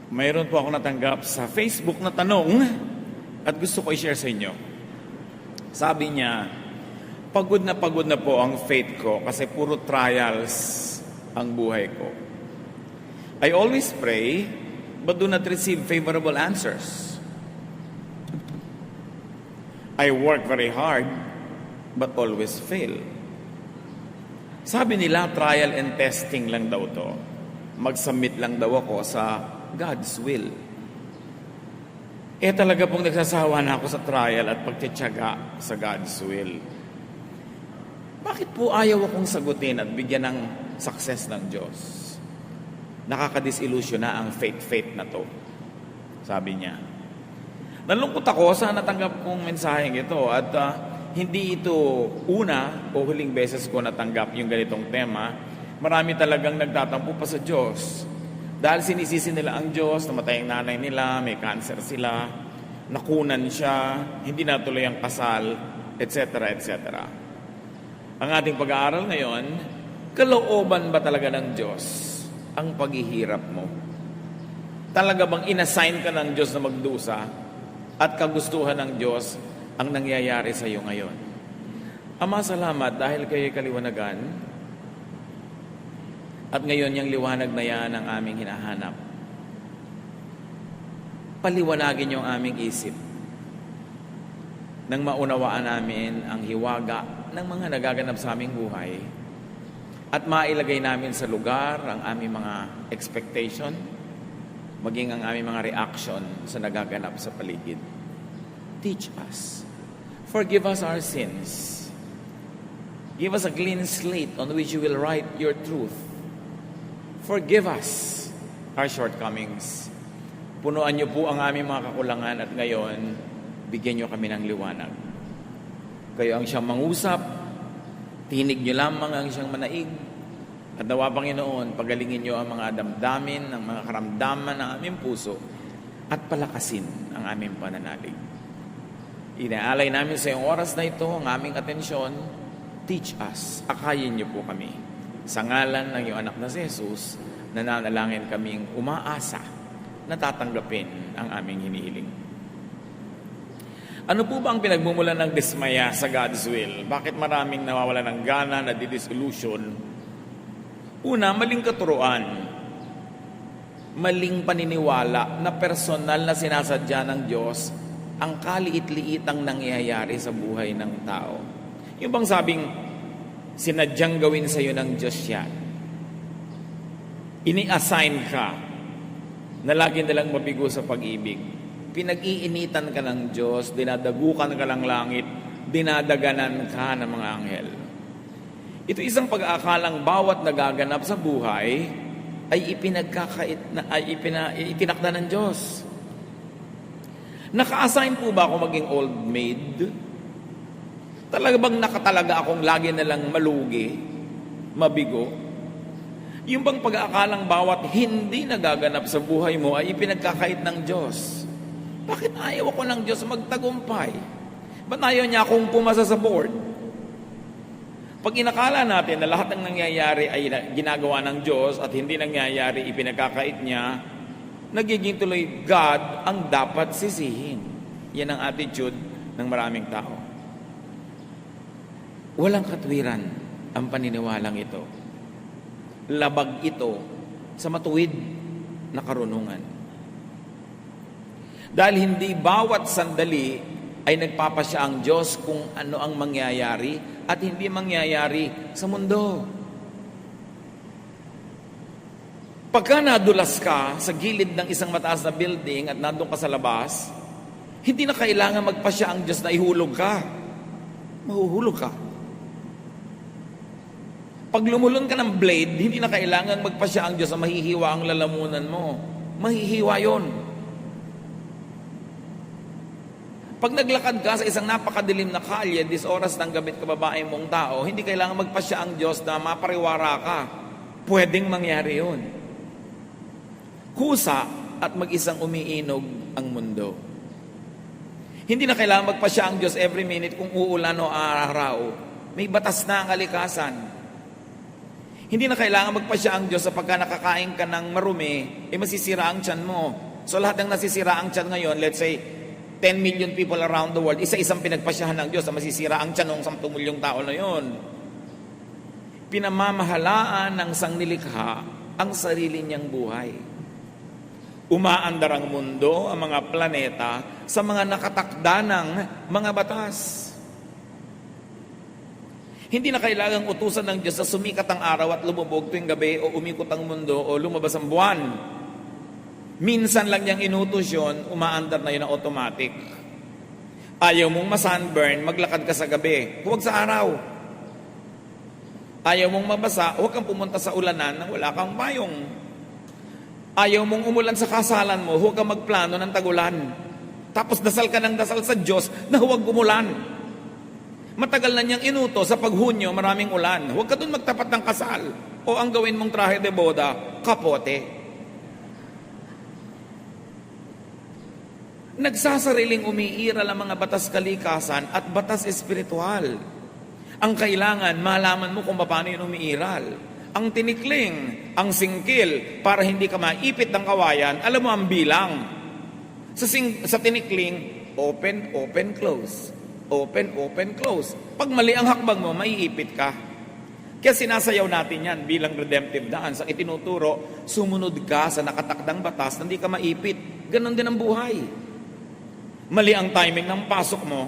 Mayroon po ako natanggap sa Facebook na tanong at gusto ko i-share sa inyo. Sabi niya, pagod na po ang faith ko kasi puro trials ang buhay ko. I always pray but do not receive favorable answers. I work very hard but always fail. Sabi nila, trial and testing lang daw to. Mag-submit lang daw ako sa God's will. Talaga pong nagsasawa na ako sa trial at pagtitiyaga sa God's will. Bakit po ayaw akong sagutin at bigyan ng success ng Diyos? Nakakadisillusion na ang faith na to. Sabi niya. Nalungkot ako sa natanggap kong mensaheng ito at hindi ito una o huling beses ko natanggap yung ganitong tema. Marami talagang nagtatampo pa sa Diyos. Dahil sinisisi nila ang Diyos, namatay ang nanay nila, may cancer sila, nakunan siya, hindi natuloy ang kasal, etc. etc. Ang ating pag-aaral ngayon, kalooban ba talaga ng Diyos ang paghihirap mo? Talaga bang inassign ka ng Diyos na magdusa at kagustuhan ng Diyos ang nangyayari sa iyo ngayon? Ama, salamat dahil kayo'y kaliwanagan. At ngayon, yung liwanag na yan ang aming hinahanap. Paliwanagin yung aming isip nang maunawaan namin ang hiwaga ng mga nagaganap sa aming buhay at mailagay namin sa lugar ang aming mga expectation, maging ang aming mga reaction sa nagaganap sa paligid. Teach us. Forgive us our sins. Give us a clean slate on which you will write your truth. Forgive us our shortcomings. Punuan niyo po ang aming mga kakulangan at ngayon, bigyan niyo kami ng liwanag. Kayo ang siyang mangusap, tinig niyo lamang ang siyang manaig, at nawa, Panginoon, pagalingin niyo ang mga damdamin, ang mga karamdaman ng aming puso, at palakasin ang aming pananalig. Inaalay namin sa iyong oras na ito ang aming atensyon. Teach us, akayin niyo po kami. Sa ngalan ng iyong anak na si Jesus, nananalangin kaming umaasa na tatanggapin ang aming hinihiling. Ano po ba ang pinagmumulan ng dismaya sa God's will? Bakit maraming nawawala ng gana, nadidisillusion? Una, maling katuruan. Maling paniniwala na personal na sinasadya ng Diyos ang kaliit-liitang nangyayari sa buhay ng tao. Yung bang sabing, sinadyang gawin sa iyo ng Diyos yan. Ini-assign ka na lagi nalang mabigo sa pag-ibig. Pinag-iinitan ka ng Diyos, dinadagukan ka ng langit, dinadaganan ka ng mga anghel. Ito isang pag-aakalang bawat nagaganap sa buhay ay itinakda ng Diyos. Naka-assign po ba ako maging old maid? Talaga bang nakatalaga akong lagi na lang malugi, mabigo? Yung bang pag-aakalang bawat hindi nagaganap sa buhay mo ay ipinagkakait ng Diyos? Bakit ayaw ako ng Diyos magtagumpay? Ba't ayaw niya akong pumasa sa board? Pag inakala natin na lahat ng nangyayari ay ginagawa ng Diyos at hindi nangyayari, ipinagkakait niya, nagiging tuloy God ang dapat sisihin. Yan ang attitude ng maraming tao. Walang katwiran ang paniniwalang ito. Labag ito sa matuwid na karunungan. Dahil hindi bawat sandali ay nagpapasya ang Diyos kung ano ang mangyayari at hindi mangyayari sa mundo. Pagka nadulas ka sa gilid ng isang mataas na building at nandun ka sa labas, hindi na kailangan magpasya ang Diyos na ihulog ka. Mahuhulog ka. Pag lumulon ka ng blade, hindi na kailangan magpasya ang Diyos na mahihiwa ang lalamunan mo. Mahihiwa yon. Pag naglakad ka sa isang napakadilim na kalye, oras ng gabi kababae mong tao, hindi kailangan magpasya ang Diyos na mapariwara ka. Pwedeng mangyari yon. Kusa at mag-isang umiinog ang mundo. Hindi na kailangan magpasya ang Diyos every minute kung uulan o araw. May batas na ang kalikasan. Hindi na kailangan magpasya ang Diyos sa pagka nakakain ka ng marumi, masisira ang tiyan mo. So lahat ng nasisira ang tiyan ngayon, let's say, 10 million people around the world, isa-isang pinagpasyahan ng Diyos na masisira ang tiyan ng 10 milyong tao na yon. Pinamamahalaan ng sangnilikha ang sarili niyang buhay. Umaandar ang mundo, ang mga planeta, sa mga nakatakda ng mga batas. Hindi na kailangang utusan ng Diyos na sumikat ang araw at lumubog tuwing gabi o umikot ang mundo o lumabas ang buwan. Minsan lang niyang inutos yun, umaandar na yun na automatic. Ayaw mong ma-sunburn, maglakad ka sa gabi, huwag sa araw. Ayaw mong mabasa, huwag kang pumunta sa ulanan nang wala kang payong. Ayaw mong umulan sa kasalan mo, huwag kang magplano ng tagulan. Tapos dasal ka ng dasal sa Diyos na huwag umulan. Matagal na niyang inuto sa paghunyo, maraming ulan. Huwag ka dun magtapat ng kasal. O ang gawin mong trahe de boda, kapote. Nagsasariling umiiral ang mga batas kalikasan at batas espiritual. Ang kailangan, malaman mo kung paano yun umiiral. Ang tinikling, ang singkil, para hindi ka maipit ng kawayan, alam mo ang bilang. Sa tinikling, open, open, close. Open, open, close. Pag mali ang hakbang mo, maiipit ka. Kaya sinasayaw natin yan bilang redemptive dance. Ang itinuturo, sumunod ka sa nakatakdang batas na hindi ka maipit. Ganon din ang buhay. Mali ang timing ng pasok mo,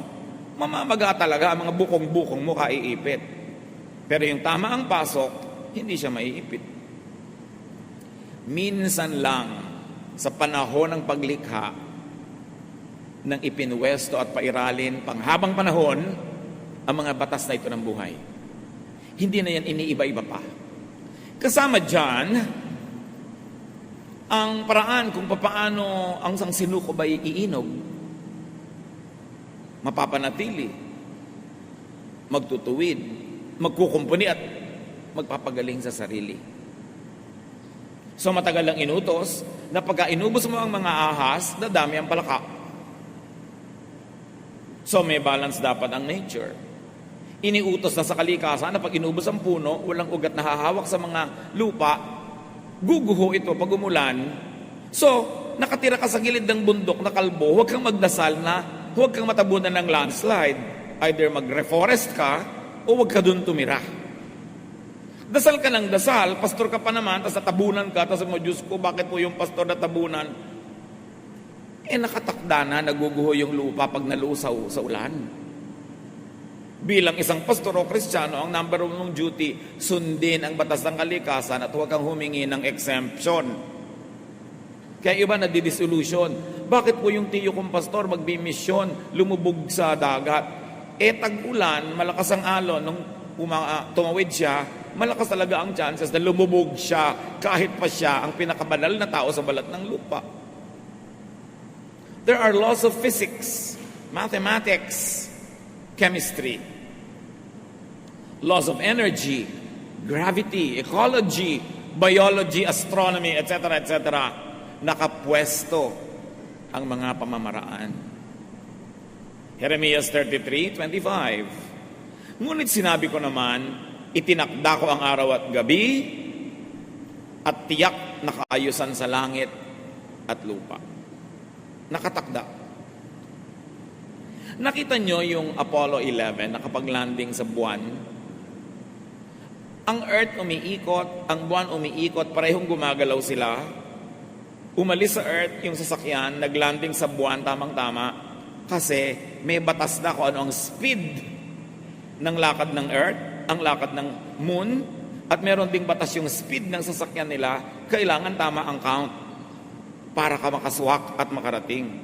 mamamaga talaga ang mga bukong-bukong mo kaiipit. Pero yung tama ang pasok, hindi siya maiipit. Minsan lang sa panahon ng paglikha ng ipinwesto at pairalin panghabang panahon ang mga batas na ito ng buhay. Hindi na yan iniiba-iba pa. Kasama dyan ang paraan kung paano ang isang sinuko ba iinog, mapapanatili, magtutuwid, magkukumpuni at magpapagaling sa sarili. So matagal lang inutos na pagka inubos mo ang mga ahas, dadami ang palaka. So may balance dapat ang nature. Iniutos na sa kalikasan na pag inubos ang puno, walang ugat na hahawak sa mga lupa, guguho ito pag umulan. So, nakatira ka sa gilid ng bundok na kalbo, huwag kang magdasal na huwag kang matabunan ng landslide. Either mag-reforest ka o huwag ka dun tumira. Dasal ka ng dasal, pastor ka pa naman, tapos natabunan ka, tapos mo, Diyos ko, bakit po yung pastor natabunan? Nakatakda na, naguguho yung lupa pag nalusaw sa ulan. Bilang isang pastor o Kristiyano, ang number one mong duty, sundin ang batas ng kalikasan at huwag kang humingi ng exemption. Kaya iba nadi-dissolution. Bakit po yung tiyo kong pastor magbimisyon, lumubog sa dagat? Tag-ulan, malakas ang alon, nung tumawid siya, malakas talaga ang chances na lumubog siya kahit pa siya ang pinakabanal na tao sa balat ng lupa. There are laws of physics, mathematics, chemistry, laws of energy, gravity, ecology, biology, astronomy, etc., etc. Nakapwesto ang mga pamamaraan. Jeremias 33:25. Ngunit sinabi ko naman, itinakda ko ang araw at gabi at tiyak na kaayusan sa langit at lupa. Nakatakda. Nakita nyo yung Apollo 11 nakapag-landing sa buwan? Ang Earth umiikot, ang buwan umiikot, parehong gumagalaw sila. Umalis sa Earth yung sasakyan, naglanding sa buwan, tamang-tama, kasi may batas na kung ano ang speed ng lakad ng Earth, ang lakad ng Moon, at meron ding batas yung speed ng sasakyan nila, kailangan tama ang count para ka makaswak at makarating.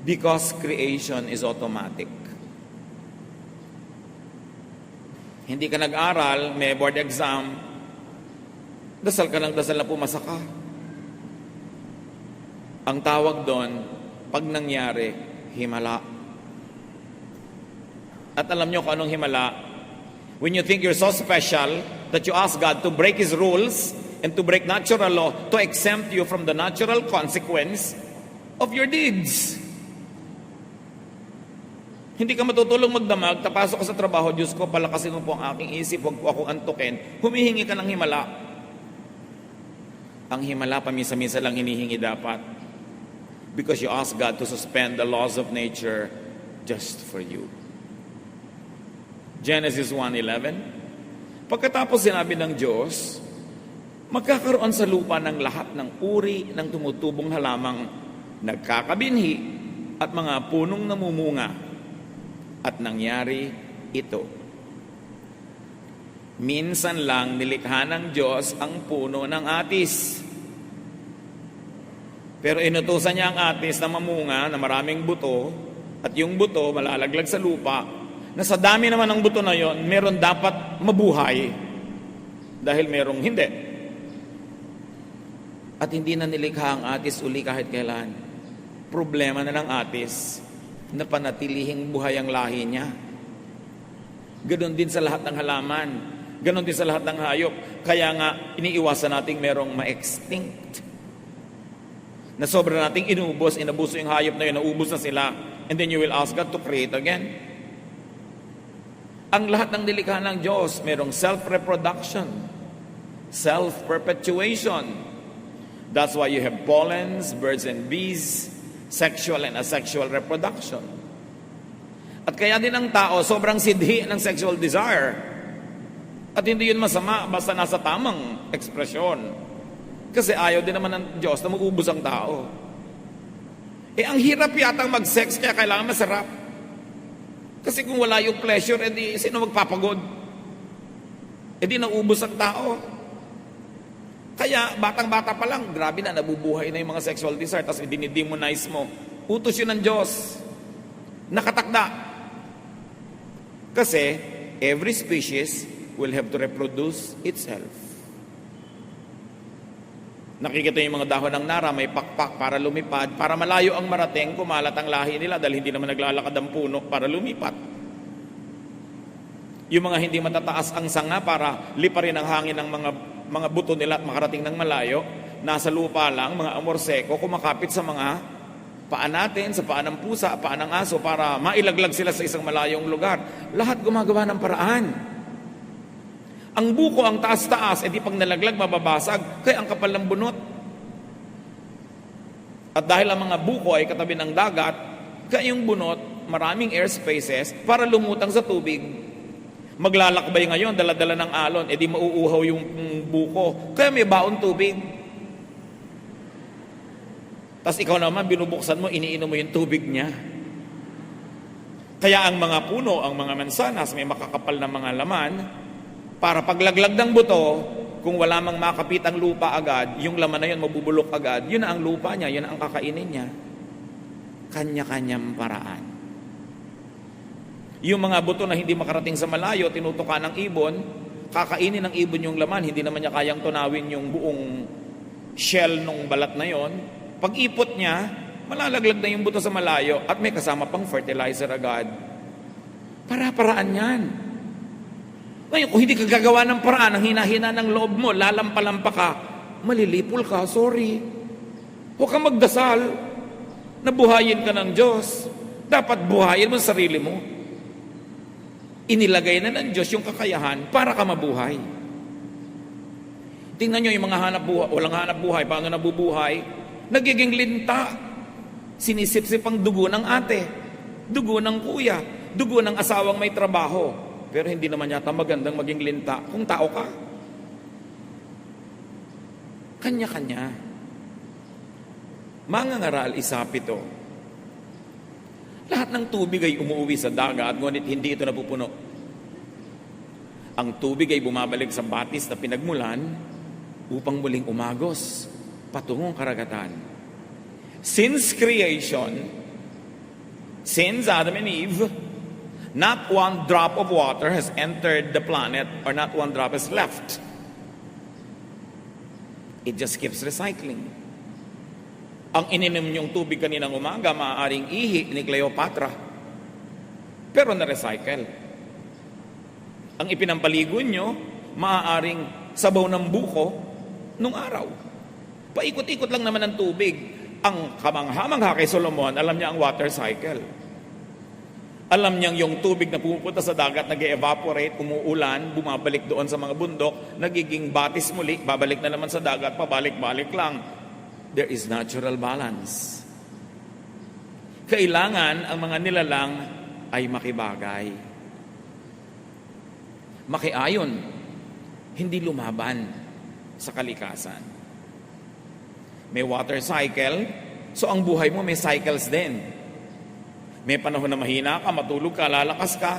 Because creation is automatic. Hindi ka nag-aral, may board exam, dasal ka ng dasal na pumasa ka. Ang tawag doon, pag nangyari, himala. At alam nyo kung anong himala? When you think you're so special that you ask God to break His rules and to break natural law to exempt you from the natural consequence of your deeds. Hindi ka matutulong magdamag, tapasok ka sa trabaho, Diyos ko, palakasin mo po ang aking isip, huwag po akong antukin. Humihingi ka ng himala. Ang himala, pamisa-misa lang hinihingi dapat. Because you ask God to suspend the laws of nature just for you. Genesis 1:11. Pagkatapos sinabi ng Diyos, magkakaroon sa lupa ng lahat ng uri ng tumutubong halamang nagkakabinhi at mga punong namumunga. At nangyari ito. Minsan lang nilikha ng Diyos ang puno ng atis. Pero inutusan niya ang atis na mamunga na maraming buto, at yung buto malalaglag sa lupa, na sa dami naman ng buto na yon, meron dapat mabuhay dahil merong hindi. At hindi na nilikha ang atis uli kahit kailan. Problema na ng atis na panatilihing buhay ang lahi niya. Ganon din sa lahat ng halaman. Ganon din sa lahat ng hayop. Kaya nga, iniiwasan nating merong ma-extinct. Na sobra nating inubos, inabuso yung hayop na yun, naubos na sila. And then you will ask God to create again. Ang lahat ng nilikha ng Diyos, merong self-reproduction, self-perpetuation. That's why you have pollens, birds and bees, sexual and asexual reproduction. At kaya din ang tao, sobrang sidhi ng sexual desire. At hindi yun masama, basta nasa tamang ekspresyon. Kasi ayaw din naman ng Diyos na mag-ubos ang tao. Ang hirap yatang mag-sex, kaya kailangan masarap. Kasi kung wala yung pleasure, edi sino magpapagod? Edi naubos ang tao. Kaya batang-bata pa lang, grabe na, nabubuhay na yung mga sexual desire, tapos dinidemonize mo. Utos yun ng Diyos. Nakatakda. Kasi every species will have to reproduce itself. Nakikita yung mga dahon ng nara, may pakpak para lumipad, para malayo ang marating, kumalat ang lahi nila dahil hindi naman naglalakad ang puno para lumipat. Yung mga hindi matataas ang sanga para liparin ang hangin ng mga buto nila at makarating ng malayo, nasa lupa lang, mga amorseko, kumakapit sa mga paa natin, sa paa ng pusa, paa ng aso, para mailaglag sila sa isang malayong lugar. Lahat gumagawa ng paraan. Ang buko, ang taas-taas, edi pag nalaglag, mababasag, kaya ang kapal ng bunot. At dahil ang mga buko ay katabi ng dagat, kaya yung bunot, maraming air spaces para lumutang sa tubig. Maglalakbay ngayon, dala-dala ng alon, edi mauuhaw yung buko. Kaya may baon tubig. Tapos ikaw naman, binubuksan mo, iniinom mo yung tubig niya. Kaya ang mga puno, ang mga mansanas, may makakapal na mga laman, para paglaglag ng buto, kung wala mang makapit ang lupa agad, yung laman na yun mabubulok agad, yun na ang lupa niya, yun na ang kakainin niya. Kanya-kanyang paraan. Yung mga buto na hindi makarating sa malayo, tinutukan ng ibon, kakainin ng ibon yung laman, hindi naman niya kayang tunawin yung buong shell ng balat na yon. Pag ipot niya, malalaglag na yung buto sa malayo at may kasama pang fertilizer agad. Para-paraan yan. Ngayon, kung hindi ka gagawa ng paraan, ang hina-hina ng loob mo, lalampalampa ka, malilipol ka, sorry. Huwag kang magdasal na buhayin ka ng Diyos. Dapat buhayin mo sa sarili mo. Inilagay na ng Diyos yung kakayahan para ka mabuhay. Tingnan nyo yung mga hanap buhay, walang hanap buhay, paano nabubuhay? Nagiging linta. Sinisip-sip ang dugo ng ate, dugo ng kuya, dugo ng asawang may trabaho. Pero hindi naman yata magandang maging linta kung tao ka. Kanya-kanya. Mangangaral, isapito. Lahat ng tubig ay umuwi sa dagat, ngunit hindi ito napupuno. Ang tubig ay bumabalik sa batis na pinagmulan upang muling umagos patungong karagatan. Since creation, since Adam and Eve, not one drop of water has entered the planet, or not one drop is left. It just keeps recycling. Ang ininom niyong tubig kaninang umaga, maaaring ihi ni Cleopatra. Pero na-recycle. Ang ipinampaligo niyo, maaaring sabaw ng buko nung araw. Paikot-ikot lang naman ang tubig. Ang kamangha-mangha kay Solomon, alam niya ang water cycle. Alam niyang yung tubig na pumupunta sa dagat, nag-evaporate, umuulan, bumabalik doon sa mga bundok, nagiging batis muli, babalik na naman sa dagat, pabalik-balik lang. There is natural balance. Kailangan ang mga nilalang ay makibagay. Makiayon, hindi lumaban sa kalikasan. May water cycle, so ang buhay mo may cycles din. May panahon na mahina ka, matulog ka, lalakas ka,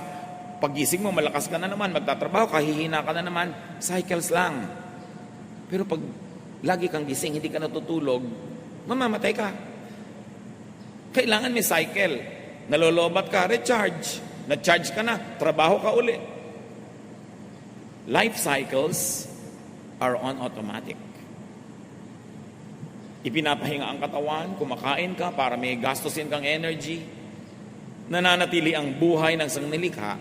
pagising mo, malakas ka na naman, magtatrabaho ka, hihina ka na naman, cycles lang. Pero pag lagi kang gising, hindi ka natutulog, mamamatay ka. Kailangan may cycle. Nalolobat ka, recharge. Na-charge ka na, trabaho ka uli. Life cycles are on automatic. Ipinapahinga ang katawan, kumakain ka para may gastusin kang energy. Nananatili ang buhay ng sangnilikha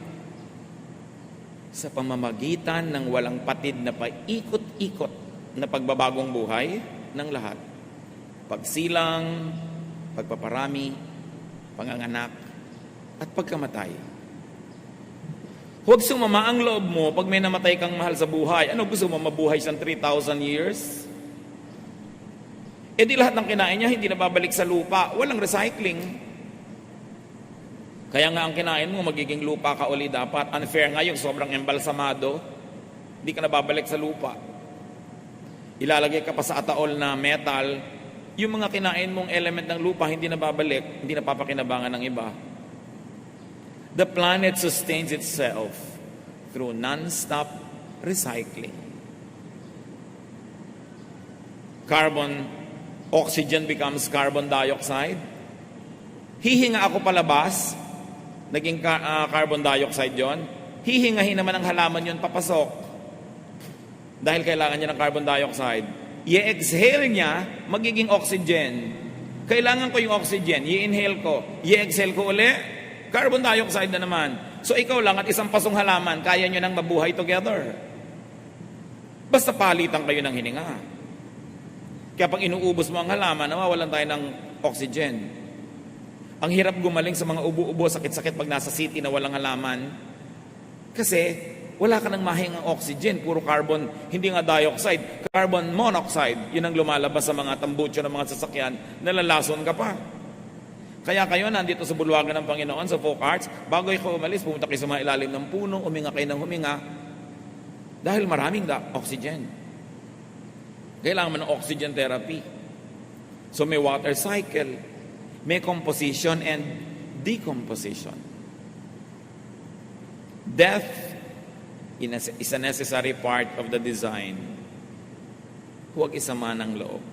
sa pamamagitan ng walang patid na paikot-ikot na pagbabagong buhay ng lahat. Pagsilang, pagpaparami, panganganak, at pagkamatay. Huwag sumama ang loob mo pag may namatay kang mahal sa buhay. Ano, gusto mo mabuhay siyang 3,000 years? E di lahat ng kinain niya hindi na babalik sa lupa. Walang recycling. Kaya nga ang kinain mo, magiging lupa ka uli dapat. Unfair nga yung sobrang embalsamado, hindi ka na babalik sa lupa. Ilalagay ka pa sa ataol na metal, yung mga kinain mong element ng lupa, hindi na babalik, hindi na papakinabangan ng iba. The planet sustains itself through non-stop recycling. Oxygen becomes carbon dioxide. Hihinga ako palabas, naging carbon dioxide yon. Hihingahin naman ang halaman yon papasok. Dahil kailangan niya ng carbon dioxide. I-exhale niya, magiging oxygen. Kailangan ko yung oxygen, i-inhale ko. I-exhale ko uli, carbon dioxide na naman. So ikaw lang at isang pasong halaman, kaya nyo nang mabuhay together. Basta palitan kayo ng hininga. Kaya pag inuubos mo ang halaman, nawawalan tayo ng oxygen. Ang hirap gumaling sa mga ubo-ubo, sakit-sakit pag nasa city na walang halaman. Kasi wala ka nang mahingang oxygen, puro carbon, hindi nga dioxide, carbon monoxide. Yun ang lumalabas sa mga tambutso ng mga sasakyan, nalalason ka pa. Kaya kayo nandito sa bulwagan ng Panginoon, sa folk arts, bago kayo umalis, pumunta kayo sa mga ilalim ng puno, huminga kayo ng huminga, dahil maraming oxygen. Kailangan mo ng oxygen therapy. So may water cycle, may composition and decomposition. Death is a necessary part of the design. Huwag isama ng loob.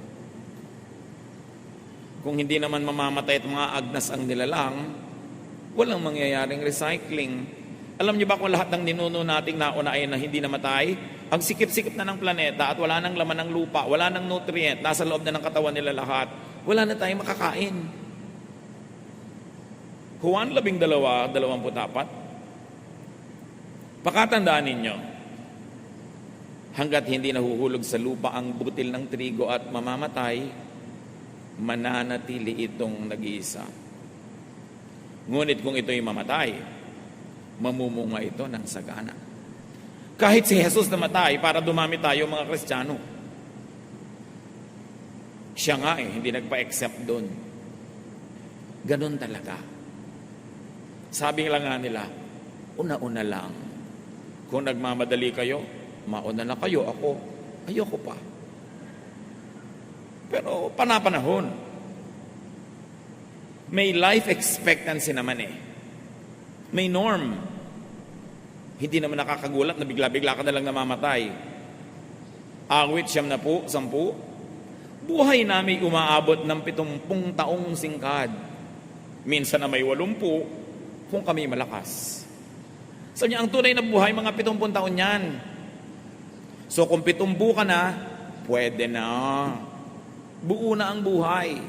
Kung hindi naman mamamatay at mga agnas ang nilalang, walang mangyayaring recycling. Alam niyo ba kung lahat ng ninuno nating nauna ay na hindi namatay? Ang sikip-sikip na ng planeta at wala nang laman ng lupa, wala nang nutrient, nasa loob na ng katawan nila lahat, wala na tayong makakain. Juan 12:24. Pakatandaan ninyo, hanggat hindi nahuhulog sa lupa ang butil ng trigo at mamamatay, mananatili itong nag-iisa. Ngunit kung ito'y mamatay, mamumunga ito ng sagana. Kahit si Jesus namatay para dumami tayo mga Kristiyano, siya nga hindi nagpa-accept doon. Ganun talaga. Sabi lang nga nila, una-una lang. Kung nagmamadali kayo, mauna na kayo, ako, ayoko pa. Pero panapanahon. May life expectancy naman May norm. Hindi naman nakakagulat na bigla-bigla ka na lang namamatay. Awit 10, buhay namin umaabot ng 70 taong singkad. Minsan na may 80 kung kami malakas. Sabi niya, ang tunay na buhay, mga 70 taon yan. So kung 70 ka na, pwede na. Buo na ang buhay.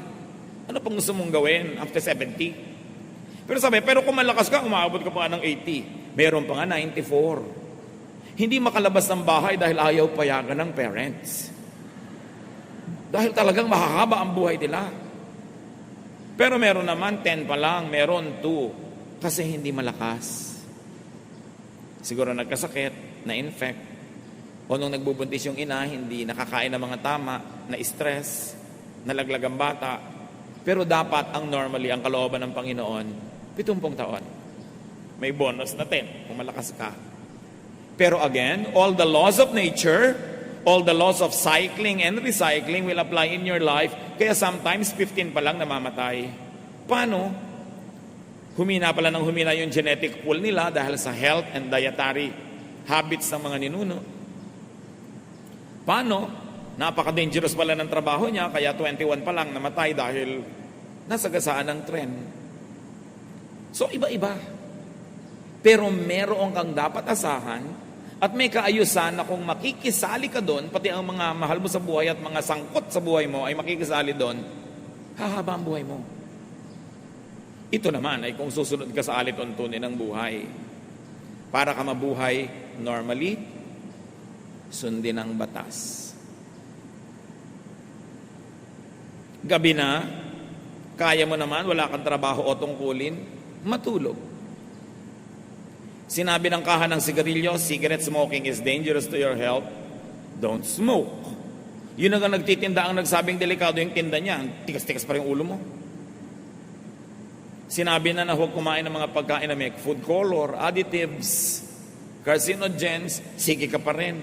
Ano pang gusto mong gawin after 70? Pero kung malakas ka, umaabot ka pa ng 80. Meron pa nga 94. Hindi makalabas ng bahay dahil ayaw payagan ng parents. Dahil talagang mahahaba ang buhay nila. Pero meron naman 10 pa lang, meron 2, Kasi hindi malakas. Siguro nagkasakit, na-infect, o nung nagbubuntis yung ina, hindi nakakain ng mga tama, na-stress, nalaglag ang bata. Pero dapat ang normally, ang kalooban ng Panginoon, 70 taon. May bonus na 10 kung malakas ka. Pero again, all the laws of nature, all the laws of cycling and recycling will apply in your life. Kaya sometimes 15 pa lang namamatay. Paano? Humina pala ng humina yung genetic pool nila dahil sa health and dietary habits ng mga ninuno. Paano? Napaka-dangerous pala ng trabaho niya, kaya 21 pa lang namatay dahil nasagasaan ng trend. So, iba-iba. Pero meron kang dapat asahan at may kaayusan na kung makikisali ka doon, pati ang mga mahal mo sa buhay at mga sangkot sa buhay mo ay makikisali doon, hahaba ang buhay mo. Ito naman ay kung susunod ka sa alituntunin ng buhay. Para ka mabuhay normally, sundin ang batas. Gabi na, kaya mo naman, wala kang trabaho o tungkulin, matulog. Sinabi ng kahan ng sigarilyo, cigarette smoking is dangerous to your health. Don't smoke. Yun ang nagtitinda ang nagsabing delikado yung tinda niya. Tigas-tigas pa rin ulo mo. Sinabi na huwag kumain ng mga pagkain na may food color, additives, carcinogens, sige ka pa rin.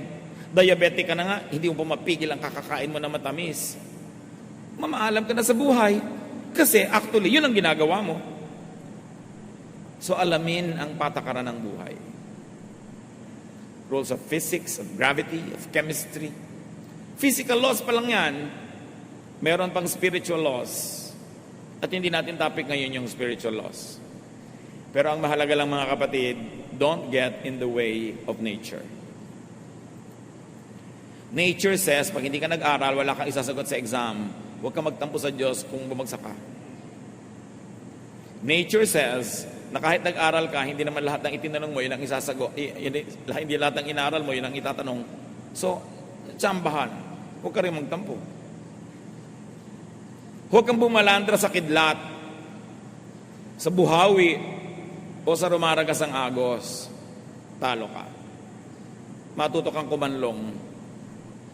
Diabetic ka na nga, hindi mo pa mapigil ang kakakain mo na matamis. Mamaalam ka na sa buhay. Kasi actually, yun ang ginagawa mo. So alamin ang patakaran ng buhay. Rules of physics, of gravity, of chemistry. Physical laws pa lang yan. Meron pang spiritual laws. At hindi natin topic ngayon yung spiritual laws. Pero ang mahalaga lang mga kapatid, don't get in the way of nature. Nature says, pag hindi ka nag-aral, wala kang isasagot sa exam. Huwag kang magtampo sa Diyos kung bumagsak ka. Nature says, na kahit nag-aral ka, hindi naman lahat ng itinanong mo, yun ang isasagot. Hindi lahat ng inaral mo, yun ang itatanong. So, tsambahan. Huwag ka rin magtampo. Huwag kang bumalandra sa kidlat, sa buhawi, o sa rumaragas ang agos. Talo ka. Matuto kang kumanlong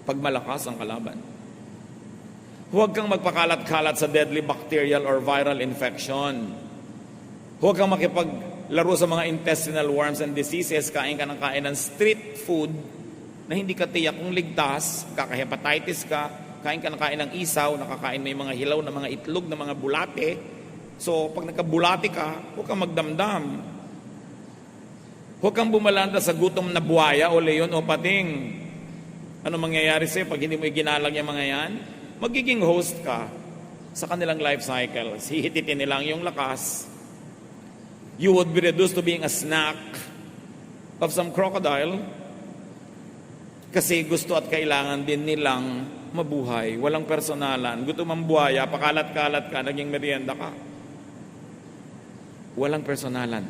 pag malakas ang kalaban. Huwag kang magpakalat-kalat sa deadly bacterial or viral infection. Huwag kang makipaglaro sa mga intestinal worms and diseases. Kain ka ng street food na hindi ka tiyak kung ligtas, kaka-hepatitis ka, kain ng isaw, nakakain may mga hilaw na mga itlog na mga bulate. So, pag nagkabulate ka, huwag kang magdamdam. Huwag kang bumalanda sa gutom na buhaya o leon o pating. Ano mangyayari sa'yo pag hindi mo iginalag yung mga yan? Magiging host ka sa kanilang life cycles. Hihititin nilang yung lakas. You would be reduced to being a snack of some crocodile kasi gusto at kailangan din nilang mabuhay, walang personalan. Gutom ang buhaya, pakalat-kalat ka, naging merienda ka. Walang personalan.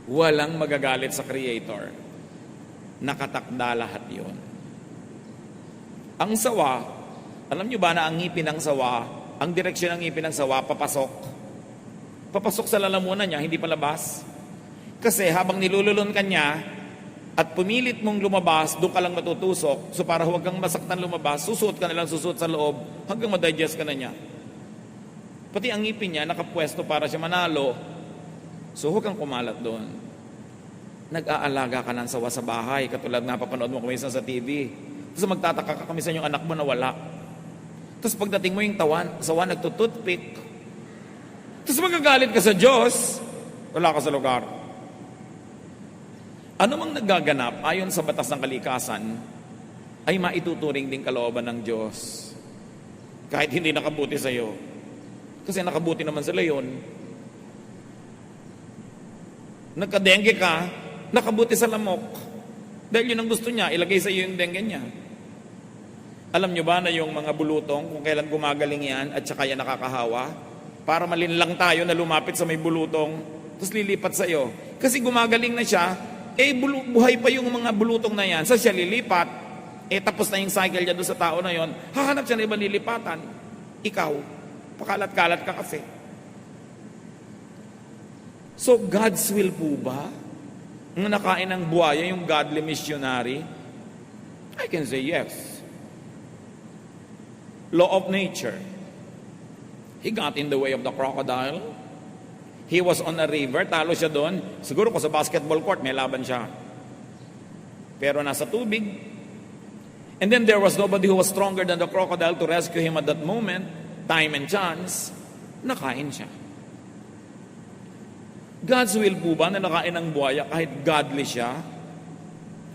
Walang magagalit sa Creator. Nakatakda lahat yun. Ang sawa, alam nyo ba na ang ngipin ng sawa, ang direksyon ng ngipin ng sawa, papasok. Papasok sa lalamunan niya, hindi palabas. Kasi habang nilululon ka niya, at pumilit mong lumabas, doon ka lang matutusok. So para huwag kang masaktan lumabas, susuot ka nalang susuot sa loob hanggang madigest ka na niya. Pati ang ngipin niya, nakapwesto para siya manalo. So huwag kang kumalat doon. Nag-aalaga ka ng sawa sa bahay, katulad nga papanood mo kumisan sa TV. Tapos magtataka ka kumisan yung anak mo na wala. Tapos pagdating mo yung sawa nagtututpick. Tapos magagalit ka sa Diyos, wala ka sa lugar. Ano mang nagaganap ayon sa batas ng kalikasan ay maituturing din kalooban ng Diyos. Kahit hindi nakabuti sa iyo. Kasi nakabuti naman sa leon. Nagka-dengue ka, nakabuti sa lamok. Dahil yun ang gusto niya, ilagay sa iyo yung dengue niya. Alam nyo ba na yung mga bulutong, kung kailan gumagaling yan at saka yan nakakahawa, para malinlang tayo na lumapit sa may bulutong, tapos lilipat sa iyo. Kasi gumagaling na siya, buhay pa yung mga bulutong na yan, sa siya lilipat, tapos na yung cycle niya doon sa tao na yon, hahanap siya na ibang lilipatan. Ikaw, pakalat-kalat ka kasi. So, God's will po ba? Ang nakain ng buhaya, yung godly missionary? I can say yes. Law of nature. He got in the way of the crocodile. He was on a river, talo siya doon. Siguro ko sa basketball court, may laban siya. Pero nasa tubig. And then there was nobody who was stronger than the crocodile to rescue him at that moment. Time and chance, nakain siya. God's will po ba na nakain ng buhaya kahit godly siya?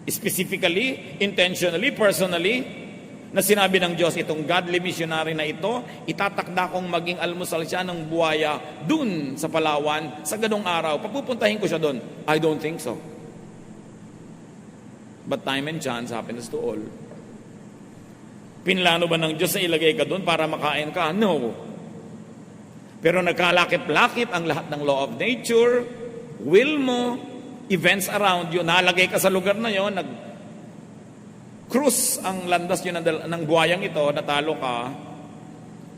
Specifically, intentionally, personally, na sinabi ng Diyos, itong godly missionary na ito, itatakda kong maging almusal siya ng buhaya dun sa Palawan, sa ganong araw. Papupuntahin ko siya dun. I don't think so. But time and chance happens to all. Pinlano ba ng Diyos na ilagay ka dun para makain ka? No. Pero nagkalakip-lakip ang lahat ng law of nature, will mo, events around you, nalagay ka sa lugar na yon, nag-cruise ang landas yun ng buhayang ito, natalo ka.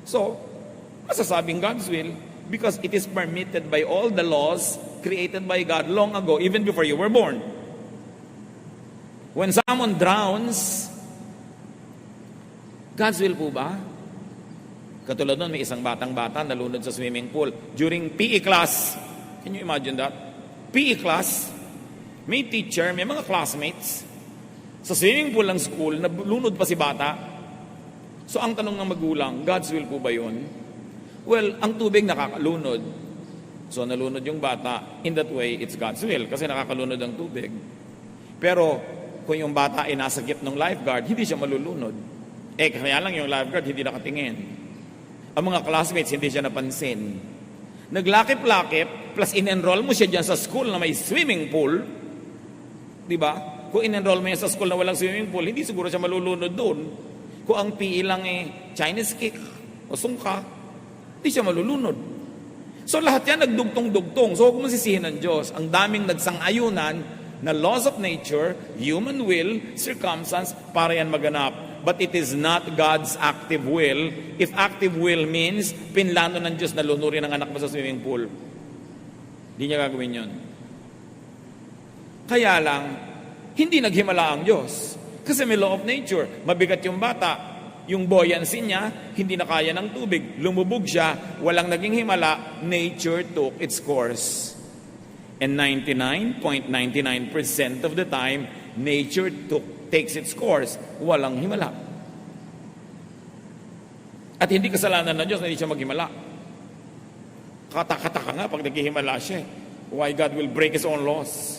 So, masasabing God's will, because it is permitted by all the laws created by God long ago, even before you were born. When someone drowns, God's will po ba? Katulad nun, may isang batang-bata nalunod sa swimming pool during PE class. Can you imagine that? PE class, may teacher, may mga classmates. Sa swimming pool ng school, nalunod pa si bata. So ang tanong ng magulang, God's will po ba yun? Well, ang tubig nakakalunod. So nalunod yung bata. In that way, it's God's will kasi nakakalunod ang tubig. Pero kung yung bata ay nasa gip ng lifeguard, hindi siya malulunod. Kaya lang yung lifeguard hindi nakatingin. Ang mga classmates, hindi siya napansin. Naglakip-lakip, plus in-enroll mo siya dyan sa school na may swimming pool. Di ba? Kung in-enroll mo yan sa school na walang swimming pool, hindi siguro siya malulunod doon. Kung ang PE lang Chinese cake o sungka, hindi siya malulunod. So lahat yan nagdugtong-dugtong. So huwag mo sisihin ng Diyos. Ang daming nagsang-ayunan na laws of nature, human will, circumstance, para yan maganap. But it is not God's active will. If active will means pinlano ng Diyos na lunurin ang anak mo sa swimming pool, hindi niya gagawin yun. Kaya lang, hindi naghimala ang Diyos. Kasi may law of nature. Mabigat yung bata. Yung buoyancy niya, hindi na kaya ng tubig. Lumubog siya, walang naging himala. Nature took its course. And 99.99% of the time, nature takes its course. Walang himala. At hindi kasalanan ng Diyos na hindi siya maghimala. Kataka-taka nga pag naghihimala siya. Why God will break His own laws?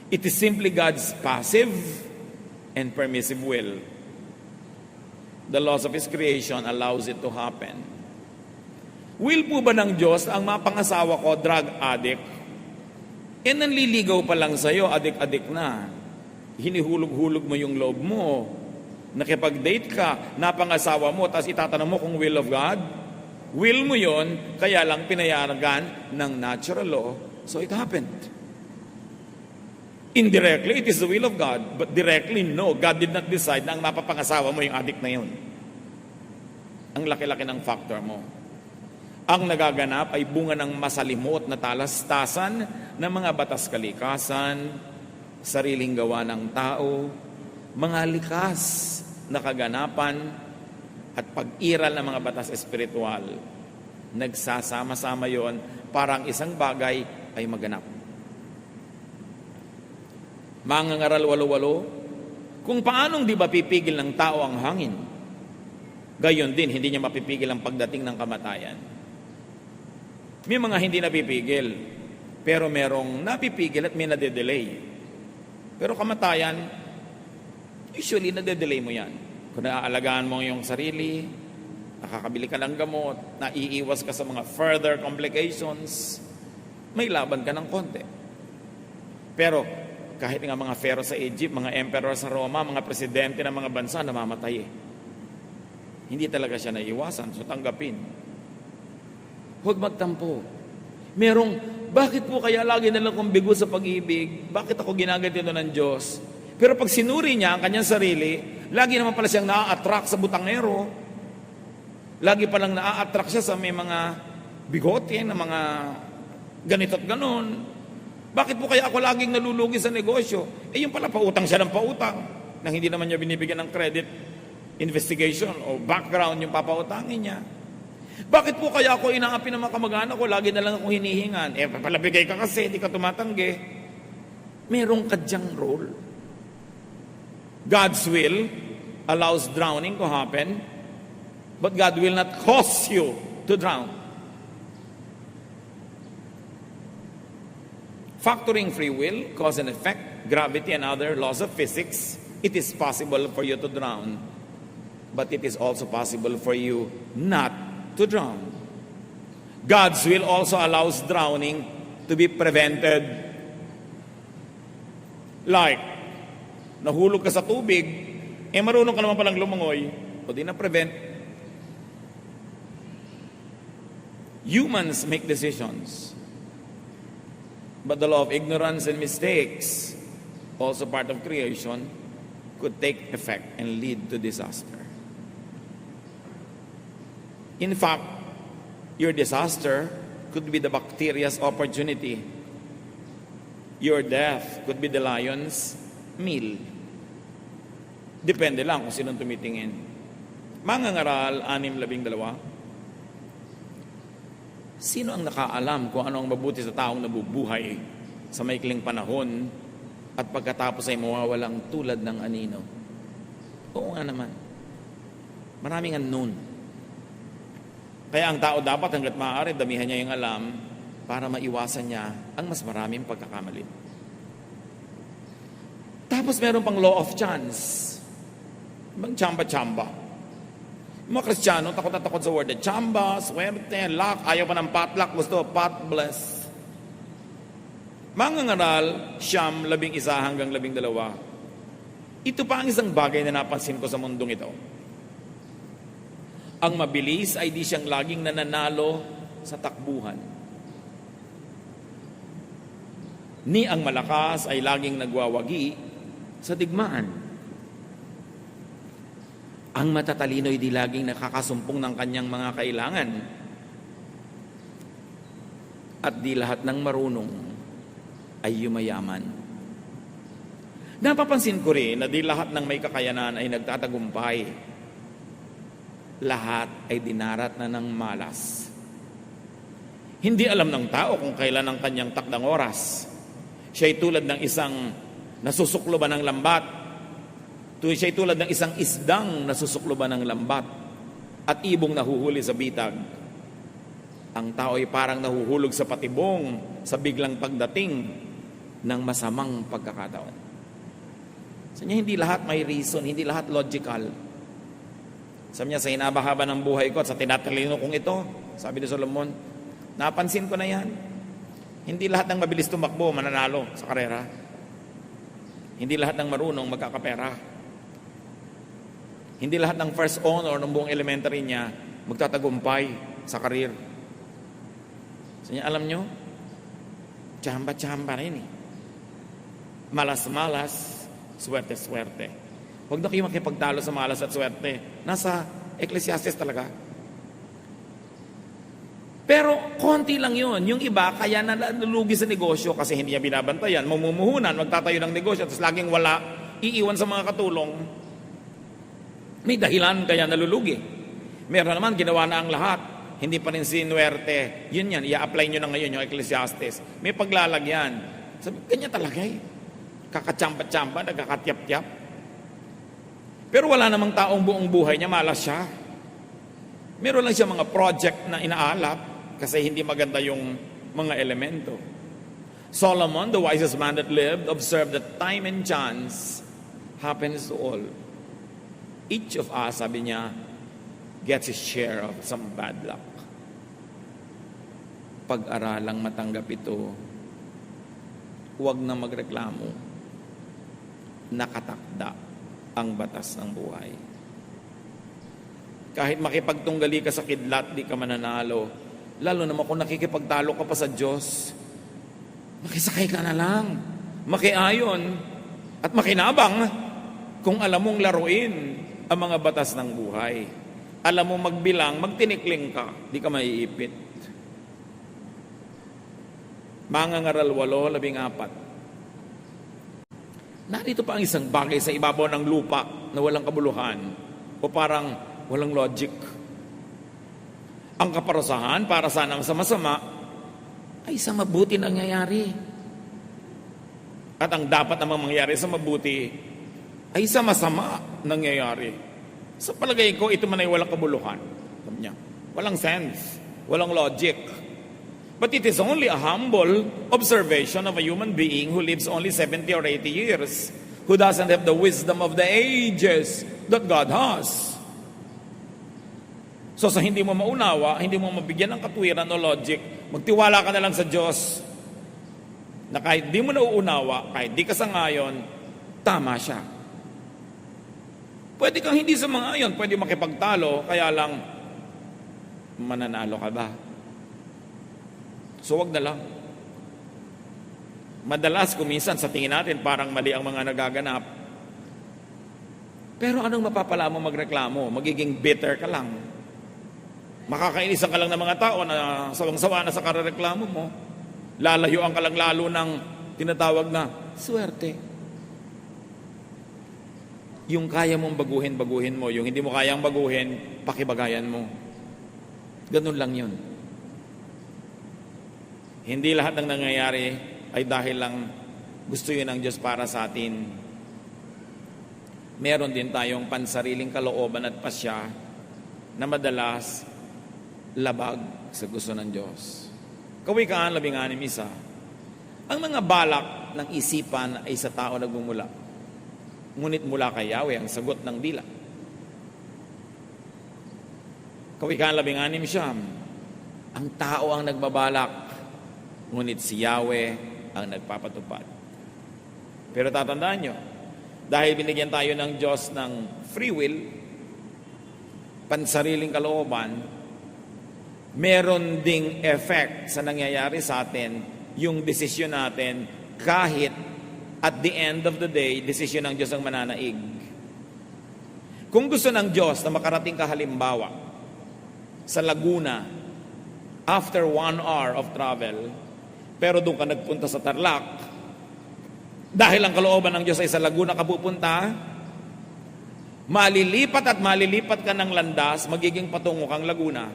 It is simply God's passive and permissive will. The laws of His creation allows it to happen. Will po ba ng Diyos ang mapangasawa ko, drug addict? Nanliligaw pa lang sa'yo, adik-adik na. Hinihulog-hulog mo yung loob mo. Nakipag-date ka, napangasawa mo, tapos itatanong mo kung will of God. Will mo yon, kaya lang pinayagan ng natural law, so it happened. Indirectly, it is the will of God, but directly, no. God did not decide na ang mapapangasawa mo yung adik na yun. Ang laki-laki ng factor mo. Ang nagaganap ay bunga ng masalimot na talastasan ng mga batas kalikasan, sariling gawa ng tao, mga likas na kaganapan, at pag-iral ng mga batas espiritual. Nagsasama-sama yon para ang isang bagay ay maganap. Mangangaral walo-walo, kung paanong di ba pipigil ng tao ang hangin, gayon din hindi niya mapipigil ang pagdating ng kamatayan. May mga hindi napipigil, pero merong napipigil at may nade-delay. Pero kamatayan, usually nade-delay mo yan. Kung naaalagaan mo yung sarili, nakakabili ka ng gamot, naiiwas ka sa mga further complications, may laban ka ng konti. Pero kahit nga mga pharaoh sa Egypt, mga emperor sa Roma, mga presidente ng mga bansa, namamatay eh. Hindi talaga siya naiiwasan, so tanggapin. Huwag magtampo. Bakit po kaya lagi na lang kong bigo sa pag-ibig? Bakit ako ginaganito ng Diyos? Pero pag sinuri niya ang kanyang sarili, lagi naman pala siyang naa-attract sa butangero. Lagi palang naa-attract siya sa may mga bigote na mga ganito at ganon. Bakit po kaya ako laging nalulugi sa negosyo? Yung pala pautang siya ng pautang nang hindi naman niya binibigyan ng credit investigation o background yung papautangin niya. Bakit po kaya ako inaapi ng mga kamag-anak ko, lagi na lang ako hinihingan? Palabigay ka kasi, di ka tumatanggi. Merong kadyang role. God's will allows drowning to happen, but God will not cause you to drown. Factoring free will, cause and effect, gravity and other laws of physics, it is possible for you to drown, but it is also possible for you not to drown. God's will also allows drowning to be prevented. Like, nahulog ka sa tubig, marunong ka naman palang lumangoy, o di na-prevent. Humans make decisions, but the law of ignorance and mistakes, also part of creation, could take effect and lead to disaster. In fact, your disaster could be the bacteria's opportunity. Your death could be the lion's meal. Depende lang kung sinong tumitingin. Mangangaral, 6:12. Sino ang nakaalam kung ano ang mabuti sa taong nabubuhay sa maikling panahon at pagkatapos ay mawawalang tulad ng anino? Oo nga naman. Maraming unknown. Kaya ang tao dapat hanggat maaari, damihan niya yung alam para maiwasan niya ang mas maraming pagkakamali. Tapos meron pang law of chance. Ibang tsamba-tsamba. Mga Kristiyano, takot na takot sa word. Tsamba, swerte, luck, ayaw pa ng potluck, gusto, pot bless. Mangangaral, 11 hanggang 12. Ito pa ang isang bagay na napansin ko sa mundong ito. Ang mabilis ay di siyang laging nananalo sa takbuhan. Ni ang malakas ay laging nagwawagi sa digmaan. Ang matatalino ay di laging nakakasumpong ng kanyang mga kailangan. At di lahat ng marunong ay yumayaman. Napapansin ko rin na di lahat ng may kakayanan ay nagtatagumpay. Lahat ay dinarat na ng malas. Hindi alam ng tao kung kailan ang kanyang takdang oras. Siya'y tulad ng isang nasusukloban ng lambat. Siya'y tulad ng isang isdang nasusukloban ng lambat at ibong nahuhuli sa bitag. Ang tao ay parang nahuhulog sa patibong sa biglang pagdating ng masamang pagkakataon. So niya, hindi lahat may reason, hindi lahat logical. Sabi niya, sa hinabahaba ng buhay ko at sa tinatalino kong ito, sabi ni Solomon, napansin ko na yan. Hindi lahat ng mabilis tumakbo mananalo sa karera. Hindi lahat ng marunong magkakapera. Hindi lahat ng first honor ng buong elementary niya magtatagumpay sa karir. Sabi niya, alam niyo, tsamba-tsamba rin eh. Malas-malas, swerte-swerte. Huwag na kayo makipagtalo sa malas at swerte. Nasa Ecclesiastes talaga. Pero konti lang yun. Yung iba, kaya nalulugi sa negosyo kasi hindi niya binabantayan. Mamumuhunan, magtatayo ng negosyo, tapos laging wala, iiwan sa mga katulong. May dahilan kaya nalulugi. Meron naman, ginawa na ang lahat. Hindi pa rin sinuwerte. Yun yan, i-apply nyo na ngayon yung Ecclesiastes. May paglalagyan. Sabi, kanya talaga eh. Kakachamba-chamba, nagkakatyap-tyap. Pero wala namang taong buong buhay niya, malas siya. Meron lang siya mga project na inaalap kasi hindi maganda yung mga elemento. Solomon, the wisest man that lived, observed that time and chance happens to all. Each of us, sabi niya, gets his share of some bad luck. Pag-aralang matanggap ito, huwag na magreklamo. Nakatakda ang batas ng buhay. Kahit makipagtunggali ka sa kidlat, di ka mananalo. Lalo naman kung nakikipagtalo ka pa sa Diyos, makisakay ka na lang, makiayon, at makinabang kung alam mong laruin ang mga batas ng buhay. Alam mo magbilang, magtinikling ka, di ka maiipit. Mangangaral 8:14. Narito pa ang isang bagay sa ibabaw ng lupa na walang kabuluhan o parang walang logic. Ang kaparusahan para sanang sa masama ay sa mabuti nangyayari. At ang dapat namang mangyari sa mabuti ay sa masama nangyayari. Sa palagay ko, ito man ay walang kabuluhan. Sabi niya, walang sense, walang logic. But it is only a humble observation of a human being who lives only 70 or 80 years, who doesn't have the wisdom of the ages that God has. So sa hindi mo maunawa, hindi mo mabigyan ng katwiran o logic, magtiwala ka na lang sa Diyos na kahit di mo nauunawa, kahit di ka sangayon, tama siya. Pwede kang hindi sangayon, pwede makipagtalo, kaya lang mananalo ka ba? So wag na lang. Madalas kuminsan sa tingin natin parang mali ang mga nagaganap. Pero anong mapapala mo magreklamo? Magiging bitter ka lang. Makakainisan ka lang ng mga tao na sawang-sawa na sa kareklamo mo. Lalayuan ka lang lalo ng tinatawag na swerte. Yung kaya mong baguhin, baguhin mo. Yung hindi mo kayang baguhin, pakibagayan mo. Ganun lang yun. Hindi lahat ng nangyayari ay dahil lang gusto yun ng Diyos para sa atin. Meron din tayong pansariling kalooban at pasya na madalas labag sa gusto ng Diyos. Kawikaan 16:1. Ang mga balak ng isipan ay sa tao nagmumula. Ngunit mula kay Yahweh ang sagot ng dila. Kawikaan 16:9. Ang tao ang nagbabalak, ngunit si Yahweh ang nagpapatupad. Pero tatandaan nyo, dahil binigyan tayo ng Diyos ng free will, pansariling kalooban, meron ding effect sa nangyayari sa atin yung desisyon natin kahit at the end of the day, desisyon ng Diyos ang mananaig. Kung gusto ng Diyos na makarating ka halimbawa sa Laguna after 1 hour of travel, pero doon ka nagpunta sa Tarlac, dahil ang kalooban ng Diyos ay sa Laguna ka pupunta, malilipat ka ng landas, magiging patungo kang Laguna.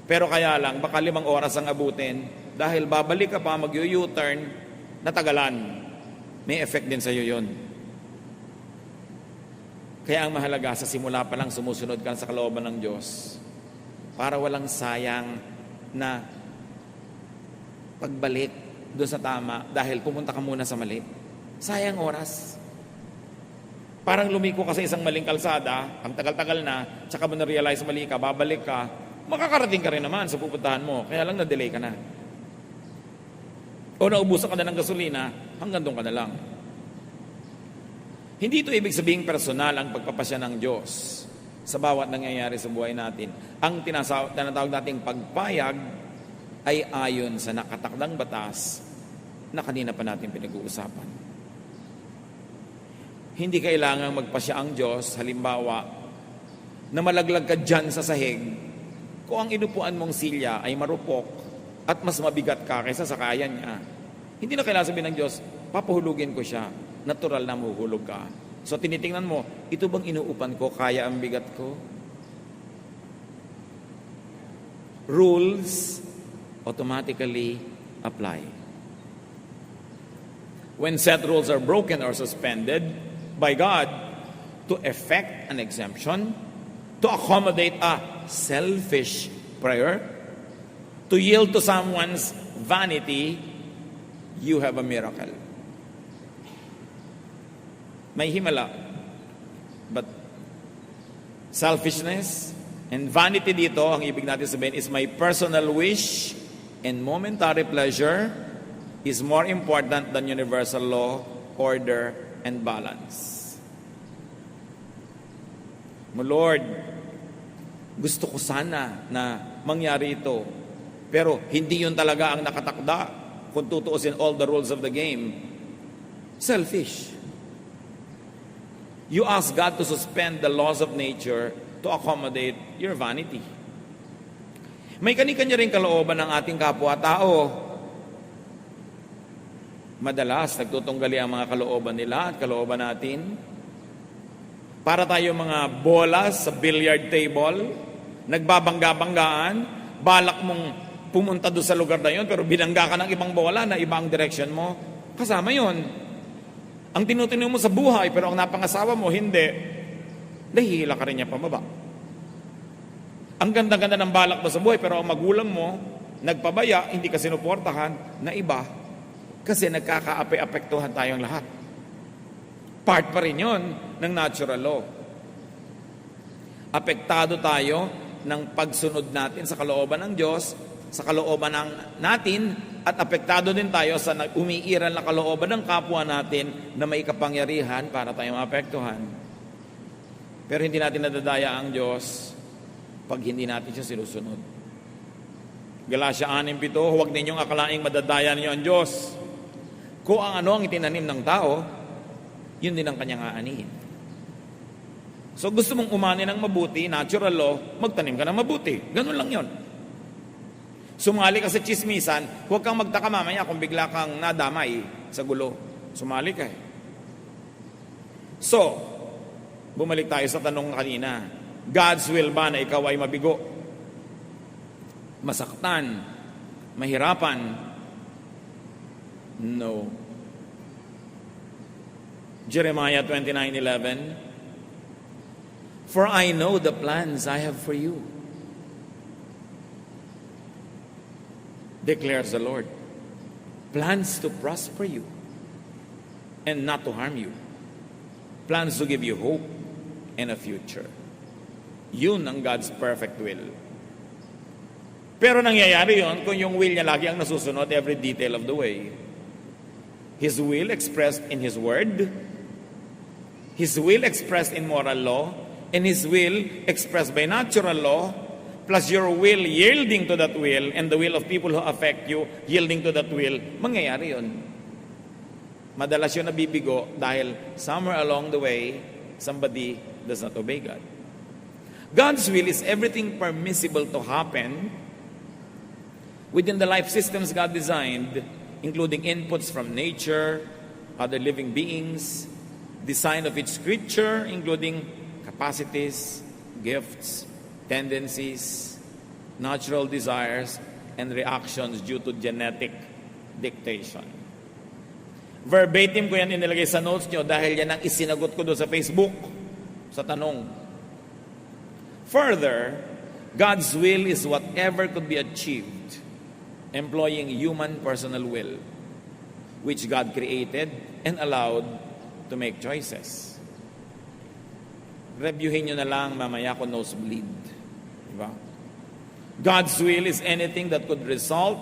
Pero kaya lang, baka 5 oras ang abutin, dahil babalik ka pa, mag-U-turn, natagalan. May effect din sa iyo yun. Kaya ang mahalaga, sa simula pa lang sumusunod ka sa kalooban ng Diyos, para walang sayang na pagbalik doon sa tama, dahil pumunta ka muna sa mali. Sayang oras. Parang lumiko ka sa isang maling kalsada, ang tagal-tagal na, tsaka mo na-realize mali ka, babalik ka, makakarating ka rin naman sa pupuntahan mo, kaya lang na-delay ka na. O naubusan ka na ng gasolina, hanggang doon ka na lang. Hindi ito ibig sabihin personal ang pagpapasya ng Diyos sa bawat nangyayari sa buhay natin. Ang tinatawag nating pagpayag ay ayon sa nakatakdang batas na kanina pa natin pinag-uusapan. Hindi kailangang magpasya ang Diyos, halimbawa, na malaglag ka dyan sa sahig, kung ang inupuan mong silya ay marupok at mas mabigat ka kaysa sa kaya niya. Hindi na kailangan sabihin ng Diyos, papahulugin ko siya. Natural na mahuhulog ka. So tinitingnan mo, ito bang inuupan ko, kaya ang bigat ko? Rules automatically apply. When set rules are broken or suspended by God to effect an exemption, to accommodate a selfish prayer, to yield to someone's vanity, you have a miracle. May himala. But selfishness and vanity dito, ang ibig natin sabihin is my personal wish and momentary pleasure is more important than universal law, order, and balance. Lord, gusto ko sana na mangyari ito. Pero hindi yun talaga ang nakatakda kung tutuusin all the rules of the game. Selfish. You ask God to suspend the laws of nature to accommodate your vanity. May kani-kanya rin kalooban ng ating kapwa-tao. Madalas, nagtutunggali ang mga kalooban nila at kalooban natin. Para tayo mga bola sa billiard table, nagbabangga-banggaan, balak mong pumunta doon sa lugar na yun, pero binangga ka ng ibang bola na ibang direction mo, kasama yun. Ang tinutuloy mo sa buhay, pero ang napangasawa mo, hindi, dahila ka rin niya pababa. Ang ganda-ganda ng balak mo sa buhay, pero ang magulang mo, nagpabaya, hindi ka sinuportahan, na iba, kasi nagkaka-apektuhan tayong lahat. Part pa rin yun ng natural law. Apektado tayo ng pagsunod natin sa kalooban ng Diyos, sa kalooban natin, at apektado din tayo sa umiiral na kalooban ng kapwa natin na may kapangyarihan para tayo maapektuhan. Pero hindi natin nadadaya ang Diyos pag hindi natin siya sinusunod. Galatia 6:7, huwag ninyong akalaing madadaya ninyo ang Diyos. Kung ang ano ang itinanim ng tao, yun din ang kanyang aanihin. So gusto mong umani ng mabuti, natural law, magtanim ka ng mabuti. Ganun lang yun. Sumali ka sa chismisan, huwag kang magtaka mamaya kung bigla kang nadamay sa gulo. Sumali ka. So, bumalik tayo sa tanong kanina. God's will ba na ikaw ay mabigo? Masaktan? Mahirapan? No. Jeremiah 29:11, for I know the plans I have for you, declares the Lord. Plans to prosper you and not to harm you. Plans to give you hope and a future. Yun ang God's perfect will. Pero nangyayari yun kung yung will niya lagi ang nasusunod every detail of the way. His will expressed in His Word, His will expressed in moral law, and His will expressed by natural law, plus your will yielding to that will, and the will of people who affect you yielding to that will, mangyayari yun. Madalas yun nabibigo dahil somewhere along the way, somebody does not obey God. God's will is everything permissible to happen within the life systems God designed, including inputs from nature, other living beings, design of each creature, including capacities, gifts, tendencies, natural desires, and reactions due to genetic dictation. Verbatim ko yan inilagay sa notes nyo dahil yan ang isinagot ko doon sa Facebook sa tanong. Further, God's will is whatever could be achieved employing human personal will, which God created and allowed to make choices. Reviewin nyo na lang mamaya kung nosebleed. Diba? God's will is anything that could result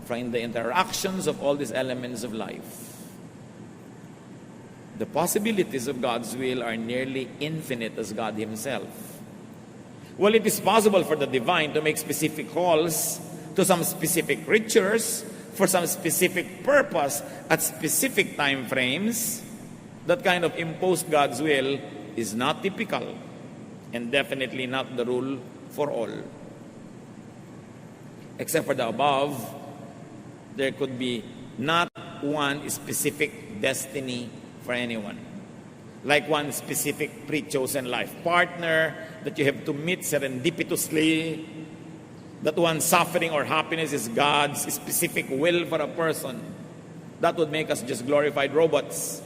from the interactions of all these elements of life. The possibilities of God's will are nearly infinite as God Himself. While it is possible for the divine to make specific calls to some specific creatures for some specific purpose at specific time frames, that kind of imposed God's will is not typical and definitely not the rule for all. Except for the above, there could be not one specific destiny for anyone. Like one specific pre-chosen life partner that you have to meet serendipitously, that one suffering or happiness is God's specific will for a person. That would make us just glorified robots.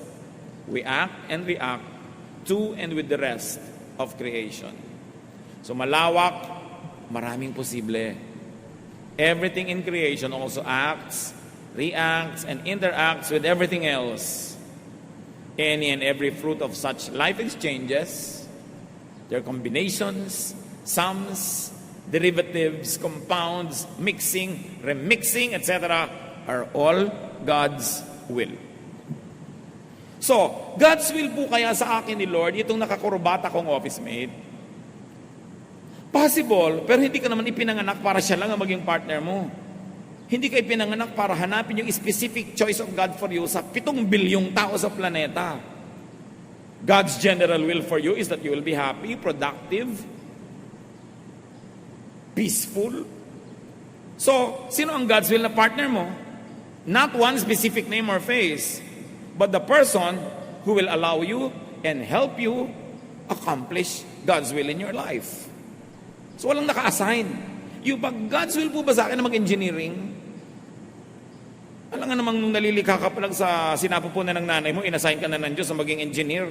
We act and react to and with the rest of creation. So malawak, maraming posible. Everything in creation also acts, reacts, and interacts with everything else. Any and every fruit of such life exchanges, their combinations, sums, derivatives, compounds, mixing, remixing, etc., are all God's will. So, God's will po kaya sa akin ni Lord, itong nakakurbata kong office mate, possible, pero hindi ka naman ipinanganak para siya lang ang maging partner mo. Hindi ka ipinanganak para hanapin yung specific choice of God for you sa 7 bilyong tao sa planeta. God's general will for you is that you will be happy, productive, peaceful. So, sino ang God's will na partner mo? Not one specific name or face, but the person who will allow you and help you accomplish God's will in your life. So walang naka-assign. Yung pag God's will po ba sa akin na mag-engineering? Alam nga namang nung nalilika ka pa lang sa sinapupunan ng nanay mo, inassign ka na ng Diyos na maging engineer.